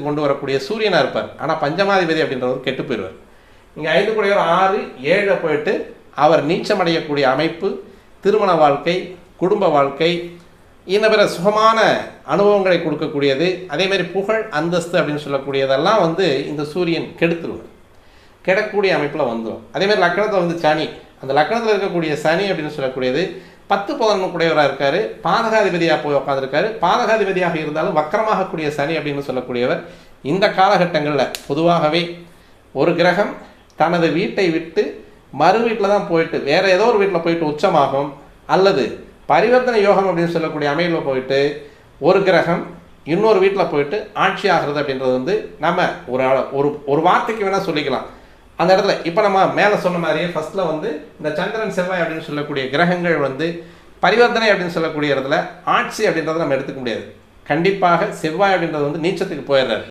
கொண்டு வரக்கூடிய சூரியனாக இருப்பார். ஆனால் பஞ்சமாதிபதி அப்படின்றவர் கெட்டு போயிடுவார். இங்கே 5 கூடியவர் 6 7 போயிட்டு அவர் நீச்சமடையக்கூடிய அமைப்பு, திருமண வாழ்க்கை, குடும்ப வாழ்க்கை, இன்ன பிற சுகமான அனுபவங்களை கொடுக்கக்கூடியது. அதேமாதிரி புகழ், அந்தஸ்து அப்படின்னு சொல்லக்கூடியதெல்லாம் இந்த சூரியன் கெடுத்துருவார். கெடக்கூடிய அமைப்பில் வந்துடும். அதேமாதிரி லக்கணத்தில் சனி, அந்த லக்கணத்தில் இருக்கக்கூடிய சனி அப்படின்னு சொல்லக்கூடியது 10 11 கூடியவராக இருக்கார். பாதகாதிபதியாக போய் உட்காந்துருக்காரு. பாதகாதிபதியாக இருந்தாலும் வக்கரமாகக்கூடிய சனி அப்படின்னு சொல்லக்கூடியவர் இந்த காலகட்டங்களில் பொதுவாகவே ஒரு கிரகம் தனது வீட்டை விட்டு மறு வீட்டில் தான் போயிட்டு வேறு ஏதோ ஒரு வீட்டில் போயிட்டு உச்சமாகும், அல்லது பரிவர்த்தனை யோகம் அப்படின்னு சொல்லக்கூடிய அமைப்பில் போயிட்டு ஒரு கிரகம் இன்னொரு வீட்டில் போயிட்டு ஆட்சி ஆகிறது அப்படின்றது நம்ம ஒரு வார்த்தைக்கு வேணால் சொல்லிக்கலாம். அந்த இடத்துல இப்போ நம்ம மேலே சொன்ன மாதிரியே ஃபஸ்ட்டில் இந்த சந்திரன் செவ்வாய் அப்படின்னு சொல்லக்கூடிய கிரகங்கள் பரிவர்த்தனை அப்படின்னு சொல்லக்கூடிய இடத்துல ஆட்சி அப்படின்றத நம்ம எடுத்துக்க முடியாது. கண்டிப்பாக செவ்வாய் அப்படின்றது நீச்சத்துக்கு போயிடுறாரு.